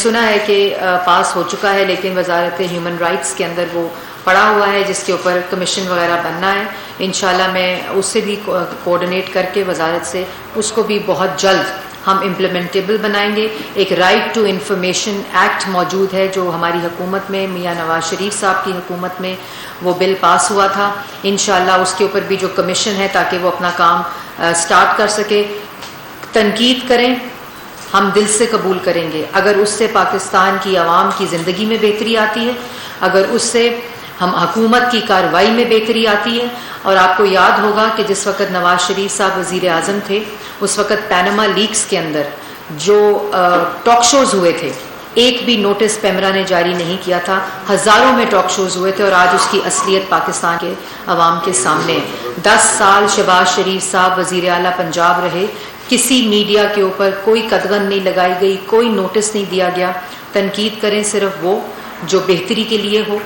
سنا ہے کہ پاس ہو چکا ہے، لیکن وزارت ہیومن رائٹس کے اندر وہ پڑا ہوا ہے جس کے اوپر کمیشن وغیرہ بننا ہے. انشاءاللہ میں اس سے بھی کوآرڈینیٹ کر کے وزارت سے اس کو بھی بہت جلد ہم امپلیمنٹیبل بنائیں گے. ایک رائٹ ٹو انفارمیشن ایکٹ موجود ہے جو ہماری حکومت میں میاں نواز شریف صاحب کی حکومت میں وہ بل پاس ہوا تھا. انشاءاللہ اس کے اوپر بھی جو کمیشن ہے تاکہ وہ اپنا کام سٹارٹ کر سکے. تنقید کریں، ہم دل سے قبول کریں گے اگر اس سے پاکستان کی عوام کی زندگی میں بہتری آتی ہے، اگر اس سے ہم حکومت کی کارروائی میں بہتری آتی ہے. اور آپ کو یاد ہوگا کہ جس وقت نواز شریف صاحب وزیر اعظم تھے اس وقت پینما لیکس کے اندر جو ٹاک شوز ہوئے تھے ایک بھی نوٹس پیمرا نے جاری نہیں کیا تھا. ہزاروں میں ٹاک شوز ہوئے تھے اور آج اس کی اصلیت پاکستان کے عوام کے سامنے ہے. 10 سال شہباز شریف صاحب وزیر اعلیٰ پنجاب رہے، کسی میڈیا کے اوپر کوئی قدغن نہیں لگائی گئی، کوئی نوٹس نہیں دیا گیا. تنقید کریں صرف وہ جو بہتری کے لیے ہو،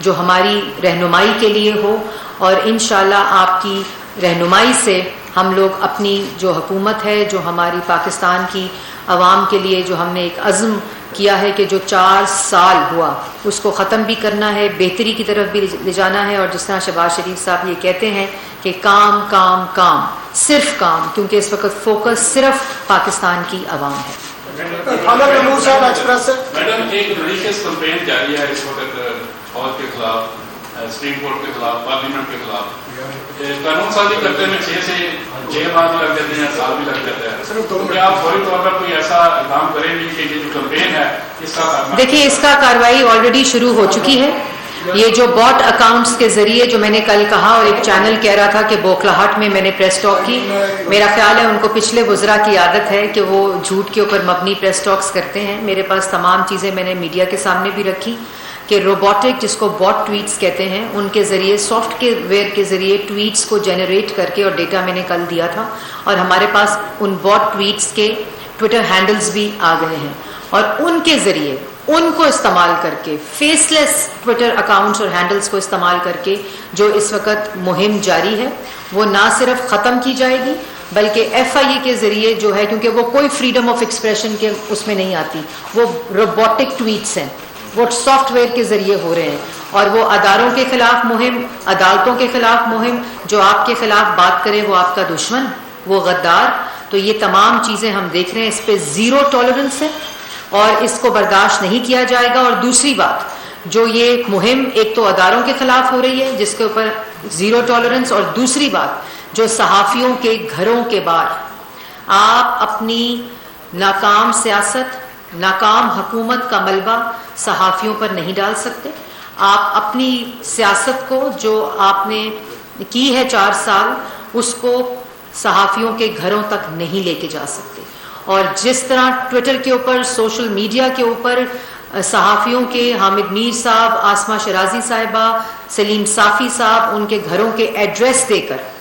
جو ہماری رہنمائی کے لیے ہو، اور انشاءاللہ آپ کی رہنمائی سے ہم لوگ اپنی جو حکومت ہے، جو ہماری پاکستان کی عوام کے لیے جو ہم نے ایک عزم کیا ہے کہ جو 4 سال ہوا اس کو ختم بھی کرنا ہے، بہتری کی طرف بھی لے جانا ہے. اور جس طرح شہباز شریف صاحب یہ کہتے ہیں کہ کام کام کام، صرف کام، کیونکہ اس وقت فوکس صرف پاکستان کی عوام ہے. میڈم ایک ملیشیس کمپین جاری ہے اس وقت فوج کے خلاف، سپریم کورٹ کے خلاف، پارلیمنٹ کے خلاف. قانون سازی کرتے میں 6 سے 6 ماہ بھی لگ جاتے ہیں، سال بھی لگ جاتے ہیں. تو کیا آپ فوری طور پر کوئی ایسا اقدام کریں گے کہ یہ جو کمپین ہے اس کا کرنا؟ دیکھیے اس کا کارروائی آلریڈی شروع ہو چکی ہے. یہ جو باٹ اکاؤنٹس کے ذریعے جو میں نے کل کہا، اور ایک چینل کہہ رہا تھا کہ بوکلاہٹ میں نے پریس ٹاک کی، میرا خیال ہے ان کو پچھلے وزراء کی عادت ہے کہ وہ جھوٹ کے اوپر مبنی پریس ٹاکس کرتے ہیں. میرے پاس تمام چیزیں میں نے میڈیا کے سامنے بھی رکھی کہ روبوٹک جس کو باٹ ٹویٹس کہتے ہیں ان کے ذریعے، سافٹ ویئر کے ذریعے ٹویٹس کو جنریٹ کر کے، اور ڈیٹا میں نے کل دیا تھا، اور ہمارے پاس ان باٹ ٹویٹس کے ٹویٹر ہینڈلز بھی آ گئے ہیں، اور ان کے ذریعے ان کو استعمال کر کے، فیس لیس ٹویٹر اکاؤنٹس اور ہینڈلز کو استعمال کر کے جو اس وقت مہم جاری ہے وہ نہ صرف ختم کی جائے گی بلکہ ایف آئی اے کے ذریعے جو ہے، کیونکہ وہ کوئی فریڈم آف ایکسپریشن کے اس میں نہیں آتی، وہ روبوٹک ٹویٹس ہیں، وہ سافٹ ویئر کے ذریعے ہو رہے ہیں، اور وہ اداروں کے خلاف مہم، عدالتوں کے خلاف مہم، جو آپ کے خلاف بات کرے وہ آپ کا دشمن، وہ غدار. تو یہ تمام چیزیں ہم دیکھ رہے ہیں، اس پہ زیرو ٹالرنس ہے اور اس کو برداشت نہیں کیا جائے گا. اور دوسری بات، جو یہ مہم ایک تو اداروں کے خلاف ہو رہی ہے جس کے اوپر زیرو ٹالرنس، اور دوسری بات جو صحافیوں کے گھروں کے باہر آپ اپنی ناکام سیاست، ناکام حکومت کا ملبہ صحافیوں پر نہیں ڈال سکتے. آپ اپنی سیاست کو جو آپ نے کی ہے 4 سال، اس کو صحافیوں کے گھروں تک نہیں لے کے جا سکتے. اور جس طرح ٹویٹر کے اوپر، سوشل میڈیا کے اوپر صحافیوں کے، حامد میر صاحب، آسمہ شرازی صاحبہ، سلیم صافی صاحب، ان کے گھروں کے ایڈریس دے کر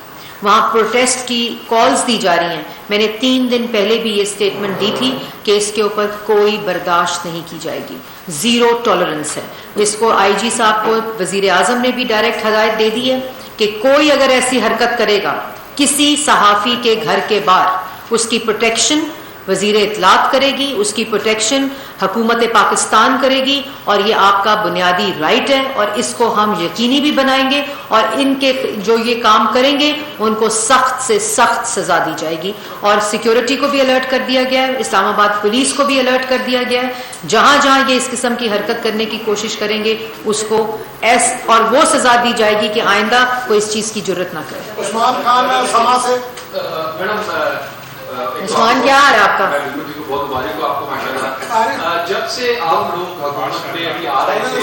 وہاں پروٹیسٹ کی کالز دی جا رہی ہیں. میں نے 3 دن پہلے بھی یہ سٹیٹمنٹ دی تھی کہ اس کے اوپر کوئی برداشت نہیں کی جائے گی، زیرو ٹالرنس ہے. اس کو آئی جی صاحب کو وزیر اعظم نے بھی ڈائریکٹ ہدایت دے دی ہے کہ کوئی اگر ایسی حرکت کرے گا کسی صحافی کے گھر کے باہر، اس کی پروٹیکشن وزیر اطلاعات کرے گی، اس کی پروٹیکشن حکومت پاکستان کرے گی، اور یہ آپ کا بنیادی رائٹ ہے، اور اس کو ہم یقینی بھی بنائیں گے. اور ان کے جو یہ کام کریں گے ان کو سخت سے سخت سزا دی جائے گی. اور سیکیورٹی کو بھی الرٹ کر دیا گیا ہے، اسلام آباد پولیس کو بھی الرٹ کر دیا گیا ہے. جہاں جہاں یہ اس قسم کی حرکت کرنے کی کوشش کریں گے اس کو اور وہ سزا دی جائے گی کہ آئندہ کوئی اس چیز کی جرت نہ کرے. عثمان خان سما سے عثمان کیا حال ہے آپ کا؟ بہت مبارک ہو آپ کو ماشاءاللہ. جب سے آپ لوگ حکومت میں ابھی آ رہے تھے،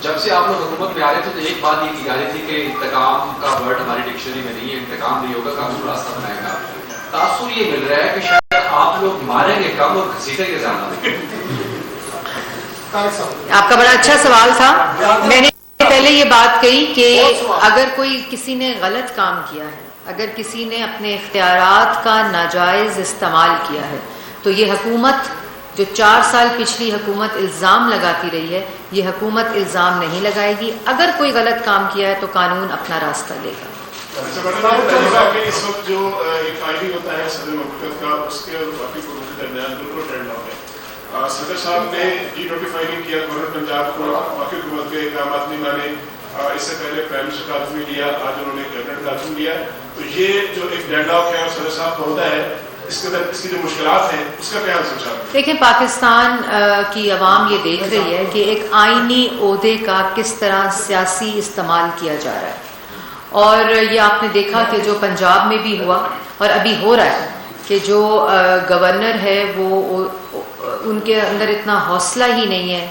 جب سے آپ لوگ حکومت میں آ رہے تھے تو ایک بات یہ کی جا رہی تھی کہ انتقام کا ورڈ ہماری ڈکشنری میں نہیں ہے، انتقام نہیں ہوگا، قانون راستہ بنائے گا. تاثر یہ مل رہا ہے کہ شاید آپ لوگ ماریں گے کم اور گھسیٹیں گے زیادہ. آپ کا بڑا اچھا سوال تھا. میں نے پہلے یہ بات کہی کہ اگر کوئی کسی نے غلط کام کیا ہے، اگر کسی نے اپنے اختیارات کا ناجائز استعمال کیا ہے، تو یہ حکومت جو 4 سال پچھلی حکومت الزام لگاتی رہی ہے، یہ حکومت الزام نہیں لگائے گی. اگر کوئی غلط کام کیا ہے تو قانون اپنا راستہ لے گا. اس وقت جو ایک فائدی ہوتا ہے صدر مملکت کا، اس کے اور باقی قوموں کے درمیان بالکل ٹرینڈ ہو گیا. सदर साहब ने डी-नोटिफाई नहीं किया गवर्नर पंजाब को बाकी हुकूमत के काम आदमी ने इससे पहले प्राइम मिनिस्टर का आदमी लिया, आज उन्होंने कैबिनेट का आदमी लिया, तो ये जो एक डेडलॉक है और सदर साहब का होता है, इसकी जो मुश्किलात हैं उसका क्या सोचा? देखिए, पाकिस्तान की आवाम ये देख रही है कि एक आईनी ओहदे का किस तरह सियासी इस्तेमाल किया जा रहा है, और ये आपने देखा कि जो पंजाब में भी हुआ और अभी हो रहा है कि जो गवर्नर है वो उनके अंदर इतना हौसला ही नहीं है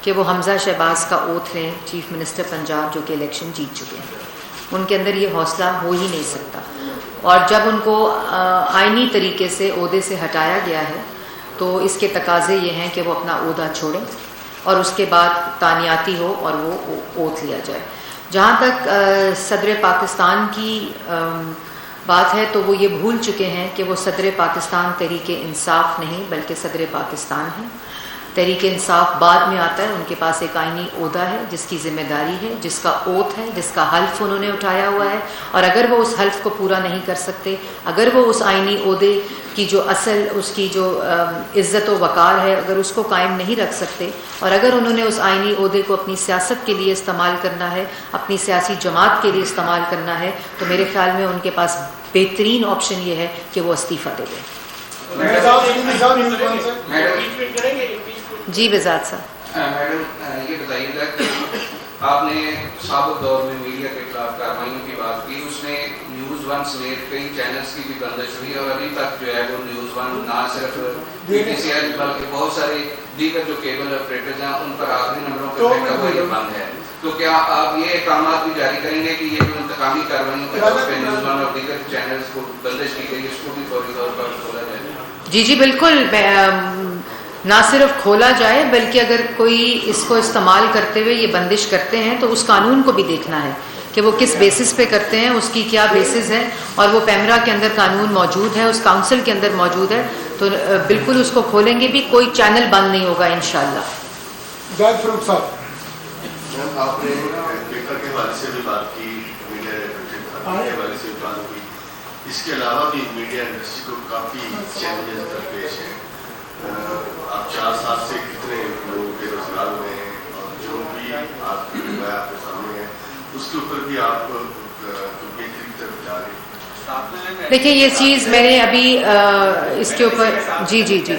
कि वो हमजा शहबाज का ओथ लें, चीफ मिनिस्टर पंजाब जो कि इलेक्शन जीत चुके हैं, उनके अंदर ये हौसला हो ही नहीं सकता। और जब उनको आईनी तरीके से ओहदे से हटाया गया है तो इसके तकाजे ये हैं कि वो अपना ओहदा छोड़ें और उसके बाद तानियाती हो और वो ओथ लिया जाए। जहाँ तक सदर पाकिस्तान की बात है तो वो ये भूल चुके हैं कि वो सदर पाकिस्तान तहरीक इंसाफ नहीं बल्कि सदर पाकिस्तान है। तहरीक इंसाफ बाद में आता है, उनके पास एक आईनी ओहदा है जिसकी ज़िम्मेदारी है, जिसका ओथ है, जिसका हल्फ उन्होंने उठाया हुआ है, और अगर वो उस हल्फ को पूरा नहीं कर सकते, अगर वो उस आईनी ओहदे की जो असल उसकी जो इज़्ज़त व वक़ार है अगर उसको कायम नहीं रख सकते, और अगर उन्होंने उस आईनी ओहदे को अपनी सियासत के लिए इस्तेमाल करना है, अपनी सियासी जमात के लिए इस्तेमाल करना है, तो मेरे ख़्याल में उनके पास बेहतरीन ऑप्शन ये है कि वो इस्तीफ़ा दे दें। जी वज़ारत साहब। मैडम ये बताइएगा कि आपने साबिक़ दौर में मीडिया के खिलाफ कार्रवाइयों की बात की, उसमें न्यूज़ वन समेत कई चैनल्स की भी बंदिश हुई और अभी तक जो है वो न्यूज़ वन ना सिर्फ BTCL बल्कि बहुत सारे दीगर जो केबल ऑपरेटर्स हैं उन पर आखिरी नंबरों पर बैठा हुआ ये बंद है, तो क्या आप ये इक़दाम भी जारी करेंगे कि ये जो इंतकामी कार्रवाइयों के तौर पर न्यूज़ वन और दीगर चैनल्स को बंदिश की गई उसको भी फौरी तौर पर खोला जाए? जी जी बिल्कुल, ना सिर्फ खोला जाए बल्कि अगर कोई इसको इस्तेमाल करते हुए ये बंदिश करते हैं तो उस कानून को भी देखना है कि वो किस बेसिस पे करते हैं, उसकी क्या बेसिस है, और वो पैमरा के अंदर कानून मौजूद है, उस काउंसिल के अंदर मौजूद है, तो बिल्कुल उसको खोलेंगे भी, कोई चैनल बंद नहीं होगा इंशाअल्लाह। आपने पेपर के हवाले से भी बात की, मीडिया के हवाले से भी बात की, इसके अलावा भी मीडिया इंडस्ट्री को काफ़ी चैलेंजेस दरपेश हैं। आप 4 साल से कितने लोग बेरोजगार हुए हैं और जो भी आपके सामने है उसके ऊपर भी आप बेहतरीन तरफ जा रहे हैं। देखिए ये चीज़ मैंने अभी इसके ऊपर जी जी जी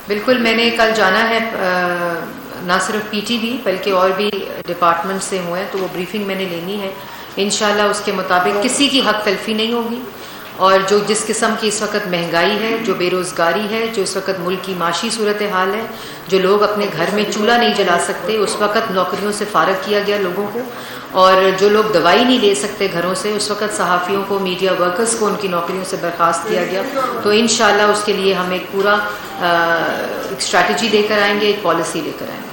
बिल्कुल, मैंने कल जाना है ना सिर्फ PTV बल्कि और भी डिपार्टमेंट से हुए हैं, तो वो ब्रीफिंग मैंने लेनी है। इंशाल्लाह उसके मुताबिक किसी की हक तलफी नहीं होगी, और जो जिस किस्म की इस वक्त महंगाई है, जो बेरोज़गारी है, जो इस वक्त मुल्क की माशी सूरत हाल है, जो लोग अपने घर में चूल्हा नहीं जला सकते, उस वक्त नौकरियों से फ़ारग किया गया लोगों को, और जो लोग दवाई नहीं ले सकते घरों से, उस वक्त सहाफ़ियों को, मीडिया वर्कर्स को उनकी नौकरियों से बर्खास्त किया गया। तो इंशाअल्लाह उसके लिए हम एक पूरा एक स्ट्रैटेजी लेकर आएंगे, एक पॉलिसी लेकर आएंगे।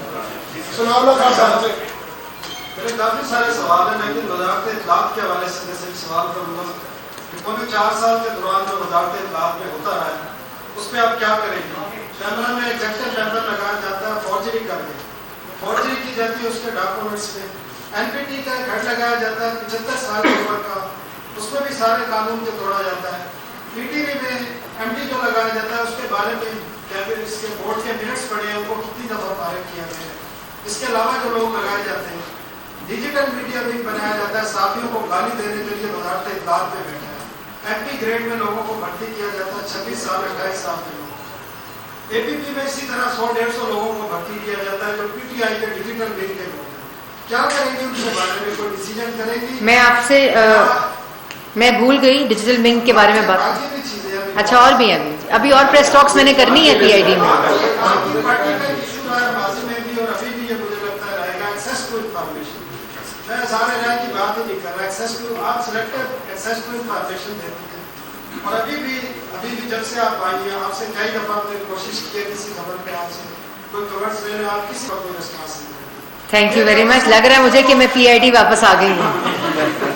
मेरे काफ़ी सारे सवाल हैं, लेकिन वज़ारत इत्तलात के हवाले से जैसे सवाल करूँगा कि पूरे 4 साल के दौरान जो वज़ारत इत्तलात में होता रहा है उस पर आप क्या करेंगे? कैमरा में एग्जेक्टिव कैमरा लगाया जाता है, फॉर्जरी करके फॉर्जरी की जाती है उसके डॉक्यूमेंट्स में। NPT का घर लगाया जाता है 75 साल की उम्र का, उसमें भी सारे कानून को तोड़ा जाता है। PTV में MD जो लगाया जाता है उसके बारे में कैबिनेट इसके बोर्ड के मिनट्स पड़े हैं, उनको कितनी दफ़ा पारित किया गया है। इसके अलावा जो लोग लगाए जाते हैं, डिजिटल मीडिया भी बनाया जाता है, साथियों को गाली देने के लिए वज़ारत इत्तलात में बैठा है। MP ग्रेड में लोगों को भर्ती किया जाता है 26 साल 28 साल के लोगों को। APP में इसी तरह 100-150 लोगों को भर्ती किया जाता है जो PTI के डिजिटल विंग के लोग हैं। क्या करेंगे उनके बारे में, कोई डिसीजन करेंगी? मैं आपसे मैं भूल गई डिजिटल विंग के बारे में बात। अच्छा, और भी अभी और प्रेस टॉक्स मैंने करनी है PID में। मैं सारे राय की बात ही नहीं कर रहा, एक्सेस टू आप सिलेक्टिव एक्सेस टू इंफॉर्मेशन देती हैं, और अभी भी जब से आप आई हैं आपसे कई दफ़ा हमने कोशिश की है किसी खबर पे आपसे कोई कवर्स ले, आप किसी पर कोई रिस्पॉन्स नहीं। Thank you very much. लग रहा है मुझे कि मैं PID वापस आ गई हूँ।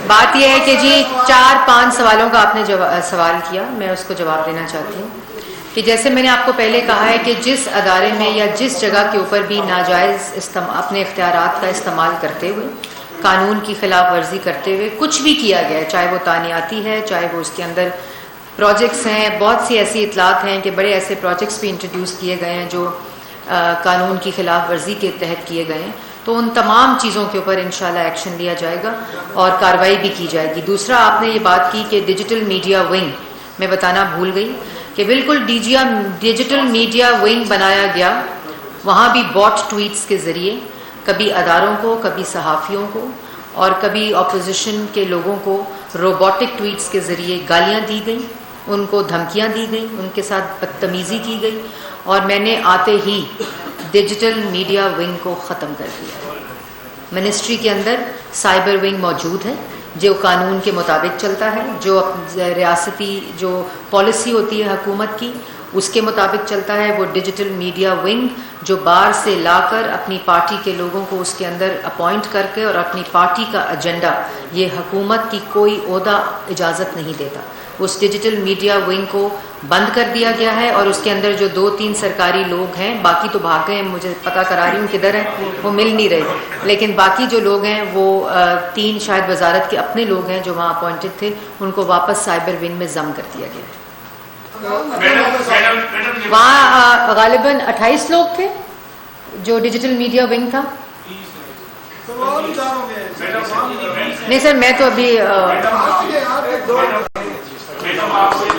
बात यह है कि जी 4-5 सवालों का आपने सवाल किया, मैं उसको जवाब देना चाहती हूँ कि जैसे मैंने आपको पहले कहा है कि जिस अदारे में या जिस जगह के ऊपर भी नाजायज़ अपने इख्तियारात का इस्तेमाल करते हुए, कानून की खिलाफ वर्जी करते हुए कुछ भी किया गया है, चाहे वो तानियाती है, चाहे वो उसके अंदर پروجیکٹس ہیں, بہت سی ایسی اطلاعات ہیں کہ بڑے ایسے پروجیکٹس بھی انٹروڈیوس کیے گئے ہیں جو قانون کی خلاف ورزی کے تحت کیے گئے ہیں. تو ان تمام چیزوں کے اوپر انشاءاللہ ایکشن لیا جائے گا اور کارروائی بھی کی جائے گی. دوسرا, آپ نے یہ بات کی کہ ڈیجیٹل میڈیا ونگ, میں بتانا بھول گئی کہ بالکل ڈیجیٹل میڈیا ونگ بنایا گیا. وہاں بھی باٹ ٹویٹس کے ذریعے کبھی اداروں کو, کبھی صحافیوں کو اور کبھی اپوزیشن کے لوگوں کو روبوٹک ٹویٹس کے ذریعے گالیاں دی گئیں, ان کو دھمکیاں دی گئیں, ان کے ساتھ بدتمیزی کی گئی, اور میں نے آتے ہی ڈیجیٹل میڈیا ونگ کو ختم کر دیا. منسٹری کے اندر سائبر ونگ موجود ہے جو قانون کے مطابق چلتا ہے, جو ریاستی جو پالیسی ہوتی ہے حکومت کی اس کے مطابق چلتا ہے. وہ ڈیجیٹل میڈیا ونگ جو باہر سے لا کر اپنی پارٹی کے لوگوں کو اس کے اندر اپوائنٹ کر کے اور اپنی پارٹی کا ایجنڈا, یہ حکومت کی کوئی عہدہ اجازت نہیں دیتا. اس ڈیجیٹل میڈیا ونگ کو بند کر دیا گیا ہے اور اس کے اندر جو 2-3 سرکاری لوگ ہیں, باقی تو بھاگ گئے ہیں, مجھے پتہ کرا رہی ہوں کدھر ہیں, وہ مل نہیں رہے, لیکن باقی جو لوگ ہیں وہ 3 شاید وزارت کے اپنے لوگ ہیں جو وہاں اپوائنٹڈ تھے, ان کو واپس سائبر ونگ میں ضم کر دیا گیا. وہاں غالباً 28 لوگ تھے جو ڈیجیٹل میڈیا ونگ تھا. نہیں سر, میں تو ابھی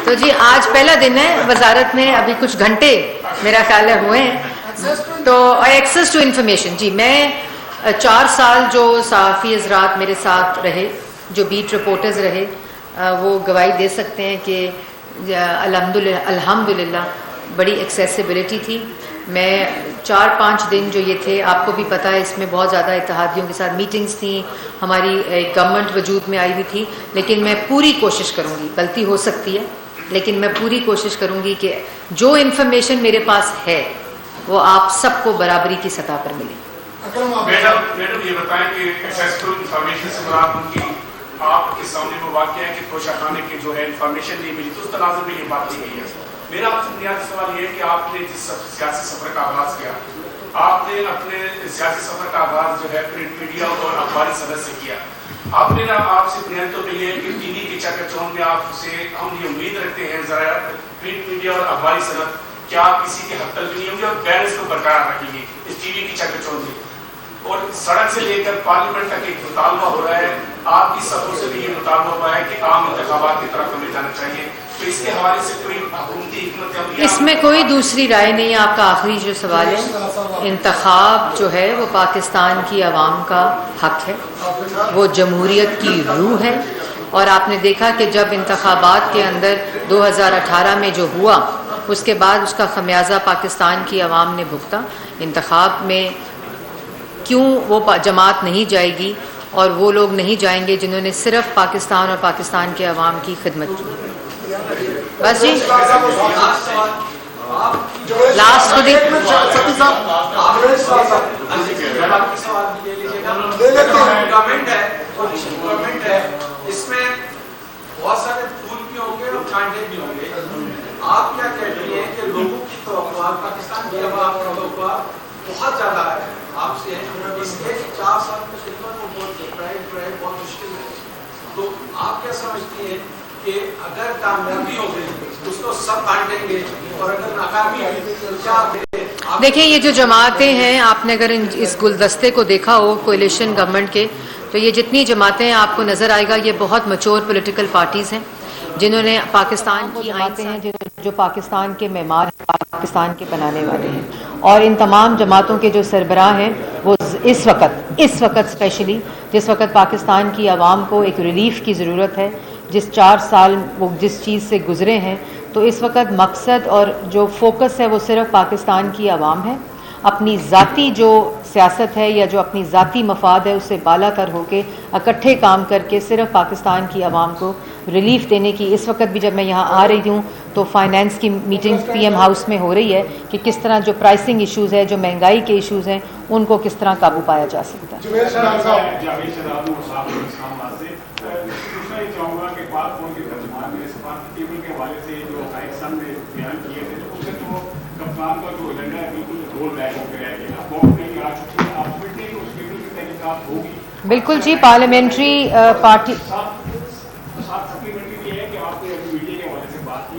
تو جی آج پہلا دن ہے وزارت میں, ابھی کچھ گھنٹے میرا خیال ہے ہوئے ہیں. تو ایکسیس ٹو انفارمیشن, جی میں 4 سال جو صحافی حضرات میرے ساتھ رہے, جو بیٹ رپورٹرز رہے, وہ گواہی دے سکتے ہیں کہ الحمدللہ بڑی ایکسیسیبلٹی تھی. میں 4-5 دن جو یہ تھے, آپ کو بھی پتہ ہے اس میں بہت زیادہ اتحادیوں کے ساتھ میٹنگز تھیں, ہماری گورنمنٹ وجود میں آئی ہوئی تھی, لیکن میں پوری کوشش کروں گی, غلطی ہو سکتی ہے لیکن میں پوری کوشش کروں گی کہ جو انفارمیشن میرے پاس ہے وہ آپ سب کو برابری کی سطح پر ملے. میڈم یہ بتائیں کہ ایکسیسیبل انفارمیشن سے مراد ان کی آپ کے سامنے وہ واقعہ ہے کہ کوشہ خانے کی جو ہے انفارمیشن نہیں ملی, تو اس تناظر میں یہ بات کی گئی ہے. میرا آپ سے بنیادی سوال یہ ہے کہ آپ نے جس سیاسی سفر کا آغاز کیا, آپ نے اپنے سیاسی سفر کا آغاز جو ہے پرنٹ میڈیا اور اخباری صنعت سے کیا. آپ نے آپ سے بنیادی طور پہ یہ ہے کہ ٹی وی کے چکچون میں آپ سے ہم یہ امید رکھتے ہیں ذرا پرنٹ میڈیا اور اخباری صنعت کیا کسی کے حد تک بھی نہیں ہوں گے اور بیلنس کو برقرار رکھیں گے اس ٹی وی کی چکچون میں. اور سڑک سے لے کر پارلیمنٹ تک ایک مطالبہ ہو رہا ہے, آپ کی سفروں سے بھی یہ مطالبہ ہوا ہے کہ عام انتخابات کی طرف ہمیں جانا چاہیے. تو اس کے حوالے سے کوئی حکومتی حکمت عملی, اس میں کوئی دوسری رائے نہیں ہے. آپ کا آخری جو سوال ہے, انتخاب جو ہے وہ پاکستان کی عوام کا حق ہے, وہ جمہوریت کی روح ہے. اور آپ نے دیکھا کہ جب انتخابات کے اندر 2018 میں جو ہوا, اس کے بعد اس کا خمیازہ پاکستان کی عوام نے بھگتا. انتخاب میں کیوں وہ جماعت نہیں جائے گی اور وہ لوگ نہیں جائیں گے جنہوں نے صرف پاکستان اور پاکستان کے عوام کی خدمت کی. بس جی لاسٹ کو اس میں بہت سارے پھول بھی ہوں گے اور کانٹے بھی ہوں گے. آپ کیا کہتے ہیں کہ لوگوں کی توقعات, پاکستان کی عوام کی توقعات بہت زیادہ ہے آپ سے, اس کے 4 سال میں خدمت کو بہت مشکل ہے. تو آپ کیا سمجھتی ہیں کہ اگر کامیابی ہو گئی اس کو سب بانٹیں گے اور اگر ناکامی ہوئی تو کیا؟ دیکھیں یہ جو جماعتیں ہیں, آپ نے اگر اس گلدستے کو دیکھا ہو کولیشن گورنمنٹ کے, تو یہ جتنی جماعتیں ہیں آپ کو نظر آئے گا یہ بہت میچور پولیٹیکل پارٹیز ہیں جنہوں نے پاکستان کی جماعتیں ہیں جو پاکستان کے معمار پاکستان کے بنانے والے ہیں. اور ان تمام جماعتوں کے جو سربراہ ہیں وہ اس وقت اسپیشلی جس وقت پاکستان کی عوام کو ایک ریلیف کی ضرورت ہے, جس 4 سال وہ جس چیز سے گزرے ہیں, تو اس وقت مقصد اور جو فوکس ہے وہ صرف پاکستان کی عوام ہے. اپنی ذاتی جو سیاست ہے یا جو اپنی ذاتی مفاد ہے اس سے بالا تر ہو کے اکٹھے کام کر کے صرف پاکستان کی عوام کو ریلیف دینے کی. اس وقت بھی جب میں یہاں آ رہی ہوں تو فائنانس کی میٹنگ پی ایم ہاؤس میں ہو رہی ہے کہ کس طرح جو پرائسنگ ایشوز ہے, جو مہنگائی کے ایشوز ہیں, ان کو کس طرح قابو پایا جا سکتا ہے. بالکل جی, پارلیمنٹری پارٹی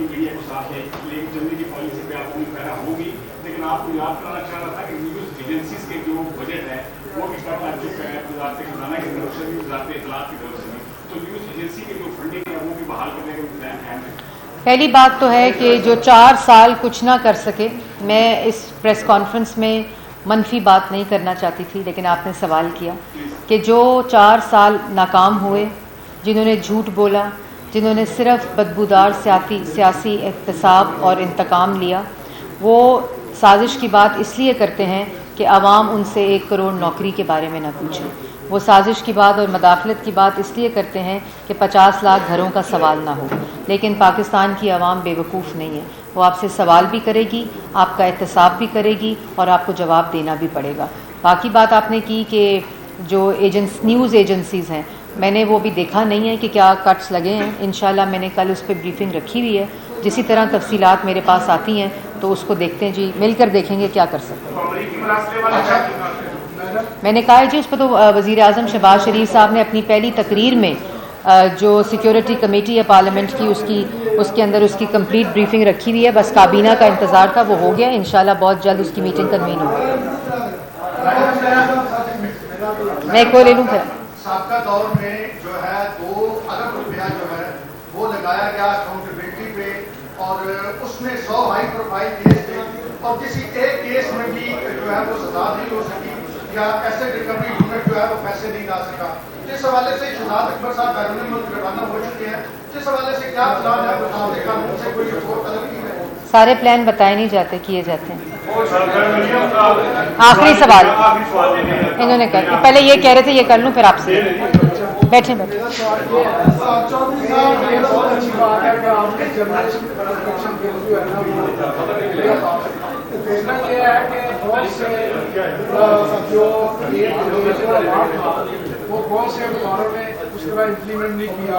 मीडिया को साथ लेके चलने की पॉलिसी पे आप पूरी तरह होगी, लेकिन आपको याद कराना चाह रहा था कि न्यूज़ एजेंसीज के जो बजट है वो भी कट लग चुका है, वजारत खजाना की तरफ से भी, वजारत इत्तलात की तरफ से भी, तो न्यूज़ एजेंसी के जो फंडिंग है वो भी बहाल करने का प्लान है। पहली बात तो है कि जो 4 साल कुछ ना कर सके, मैं इस प्रेस कॉन्फ्रेंस में मनफी बात नहीं करना चाहती थी, लेकिन आपने सवाल किया कि जो 4 साल नाकाम हुए, जिन्होंने झूठ बोला, जिन्होंने सिर्फ बदबूदार सियासी एहतसाब और इंतकाम लिया, वो साजिश की बात इसलिए करते हैं कि आवाम उनसे 1 करोड़ नौकरी के बारे में ना पूछे। वो साजिश की बात और मदाखलत की बात इसलिए करते हैं कि 50 लाख घरों का सवाल ना हो, लेकिन पाकिस्तान की आवाम बेवकूफ़ नहीं है, वो आपसे सवाल भी करेगी, आपका एहतसाब भी करेगी और आपको जवाब देना भी पड़ेगा। बाकी बात आपने की कि जो न्यूज़ एजेंसीज़ हैं, मैंने वो भी देखा नहीं है कि क्या कट्स लगे हैं। इंशाल्लाह मैंने कल उस पर ब्रीफिंग रखी हुई है, जिसी तरह तफसीलात मेरे पास आती हैं तो उसको देखते हैं जी, मिलकर देखेंगे क्या कर सकते हैं। मैंने कहा है जी, उस पर तो वज़ीर आज़म शहबाज शरीफ साहब ने अपनी पहली तकरीर में जो सिक्योरिटी कमेटी है पार्लियामेंट की, उसके अंदर उसकी कंप्लीट ब्रीफिंग रखी हुई है। बस काबीना का इंतज़ार था, वो हो गया। इंशाल्लाह बहुत जल्द उसकी मीटिंग कन्वीन होगी। मैं एक को ले लूँ फिर। साबका दौर में जो है 2 अरब रुपया जो है वो लगाया गया अकाउंटेबिलिटी पे, और उसमें 100 हाई प्रोफाइल केस थे और किसी एक केस में भी जो है वो सजा नहीं हो सकी या एसेट रिकवरी यूनिट जो है वो पैसे नहीं ला सका। जिस हवाले से शहजाद अकबर साहब बैरून मुल्क रवाना हो चुके हैं, जिस हवाले से क्या प्लान है मुताबिक कानून से कोई रिपोर्ट तलब की है? सारे प्लान बताए नहीं जाते, किए जाते हैं। आखिरी सवाल इन्होंने कर, पहले ये कह रहे थे ये कर लूँ फिर आपसे। बैठे देखना ये है कि बहुत से जो वो बहुत से अखबारों में उस तरह इम्प्लीमेंट नहीं किया।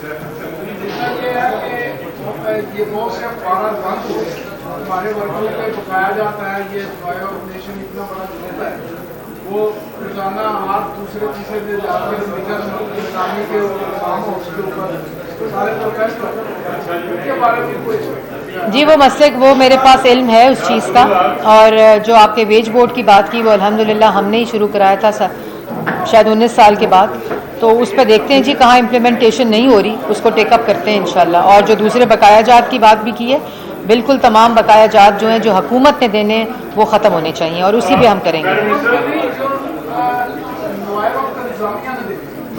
देखना ये है कि ये बहुत से अखबार बंद हो, हमारे वर्गों पे पकाया जाता है। ये नेशन इतना बड़ा ग्रुप है, वो रोजाना हर दूसरे तीसरे दिन जाकर इंतजामी के काम हो, उसके ऊपर सारे प्रोटेस्ट उनके बारे में कुछ जी वो मसले, वो मेरे पास इल्म है उस चीज़ का। और जो आपके वेज बोर्ड की बात की, वो अल्हम्दुलिल्लाह हमने ही शुरू कराया था शायद 19 साल के बाद। तो उस पर देखते हैं जी कहाँ इम्प्लीमेंटेशन नहीं हो रही, उसको टेकअप करते हैं इंशाल्लाह। और जो दूसरे बकाया जात की बात भी की है, बिल्कुल तमाम बकाया जात जो हैं जो हुकूमत ने देने वो ख़त्म होने चाहिए और उसी पे हम करेंगे।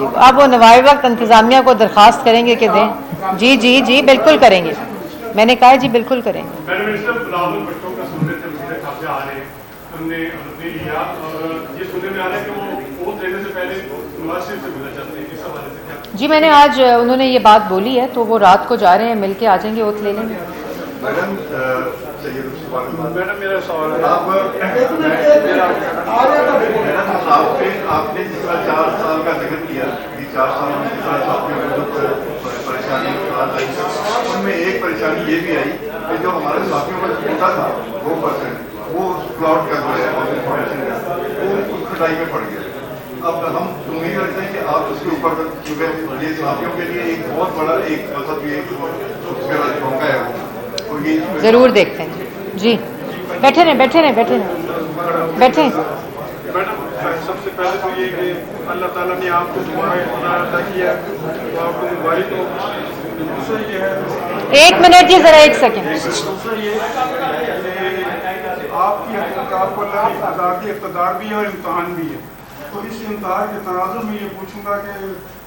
अब वो नवाए वक्त इंतज़ामिया को दरख्वास्त करेंगे कि दें। जी जी जी बिल्कुल करेंगे, मैंने कहा जी बिल्कुल करेंगे। जी मैंने आज उन्होंने ये बात बोली है, तो वो रात को जा रहे हैं, मिल के आ जाएंगे, ओथ ले लेंगे। मैडम मेरा सवाल है, आपने जिस तरह 4 साल का जिक्र किया, 4 साल में जिस तरह परेशानी उनमें एक परेशानी ये भी आई कि जो हमारे साथियों का कोटा था 2%, वो प्लॉट कर रहे हैं वो कटाई में पड़ गया। अब हम उम्मीद रखते हैं कि आप उसके ऊपर, क्योंकि ये साथियों के लिए एक बहुत बड़ा एक मतलब ये मौका है वो, तो ये ज़रूर देखते हैं जी। बैठे रहें बैठे रहें बैठे रहें बैठे। मैडम सबसे पहले तो ये कि अल्लाह ताला ने आपको दुआ अदा किया, तो आपको मुबारक हो। दूसरा ये है, 1 मिनट जी, ज़रा 1 सेकेंड। दूसरा ये आपकी आपको अल्लाह की आज़ादी इक़्तिदार भी है और इम्तहान भी है। तो इस इम्तहान के तनाज़ुर में ये पूछूंगा कि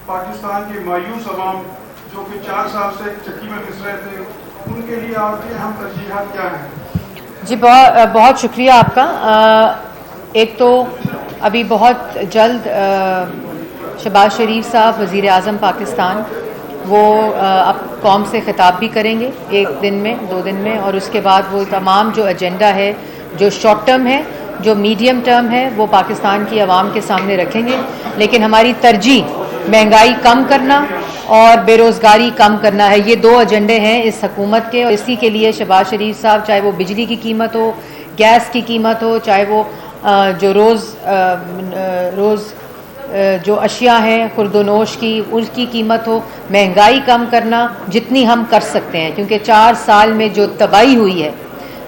पाकिस्तान के मायूस अवाम जो कि 4 साल से चक्की में फिस रहे थे, उनके लिए आपके अहम तरजीहात क्या हैं? जी बहुत शुक्रिया आपका। एक तो अभी बहुत जल्द शहबाज शरीफ साहब वज़ीर आज़म पाकिस्तान वो अब कौम से ख़िताब भी करेंगे 1 दिन में 2 दिन में, और उसके बाद वो तमाम जो एजेंडा है, जो शॉर्ट टर्म है, जो मीडियम टर्म है, वो पाकिस्तान की आवाम के सामने रखेंगे। लेकिन हमारी तरजीह महंगाई कम करना और बेरोज़गारी कम करना है। ये 2 एजेंडे हैं इस हुकूमत के, और इसी के लिए शहबाज शरीफ साहब, चाहे वो बिजली की कीमत हो, गैस की कीमत हो, चाहे वो जो रोज़ जो अशिया हैं खुर्दोनोश की, उसकी कीमत हो, महंगाई कम करना जितनी हम कर सकते हैं, क्योंकि 4 साल में जो तबाही हुई है,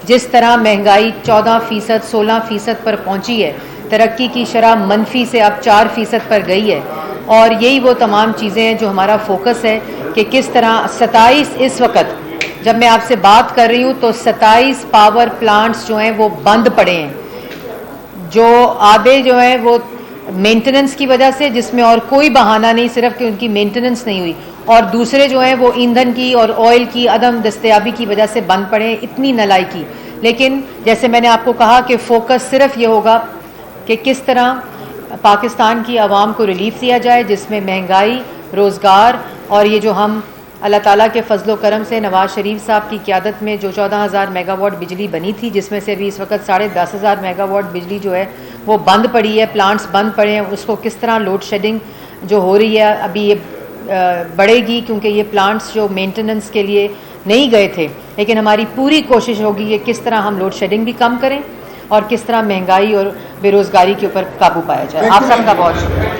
जिस तरह महंगाई 14% 16% पर पहुंची है, तरक्की की शरह मनफी से अब 4% पर गई है, और यही वो तमाम चीज़ें हैं जो हमारा फोकस है कि किस तरह 27 इस वक्त जब मैं आपसे बात कर रही हूँ तो 27 पावर प्लांट्स जो हैं वो बंद पड़े हैं, जो आधे जो हैं वो मेंटेनेंस की वजह से, जिसमें और कोई बहाना नहीं, सिर्फ कि उनकी मेंटेनेंस नहीं हुई, और दूसरे जो हैं वो ईंधन की और ऑयल की अदम दस्तयाबी की वजह से बंद पड़े हैं। इतनी नलायकी। लेकिन जैसे मैंने आपको कहा कि फोकस सिर्फ ये होगा कि किस तरह पाकिस्तान की आवाम को रिलीफ दिया जाए, जिसमें महंगाई, रोज़गार, और ये जो हम अल्लाह ताला के फजलो करम से नवाज़ शरीफ साहब की क़यादत में जो 14,000 मेगावाट बिजली बनी थी, जिसमें से अभी इस वक्त 10,500 मेगावाट बिजली जो है वो बंद पड़ी है, प्लांट्स बंद पड़े हैं, उसको किस तरह लोड शेडिंग जो हो रही है अभी ये बढ़ेगी, क्योंकि ये प्लांट्स जो मेंटेनेंस के लिए नहीं गए थे। लेकिन हमारी पूरी कोशिश होगी कि किस तरह हम लोड शेडिंग भी कम करें और किस तरह महंगाई और बेरोज़गारी के ऊपर काबू पाया जाए। आप सबका बहुत शुक्रिया।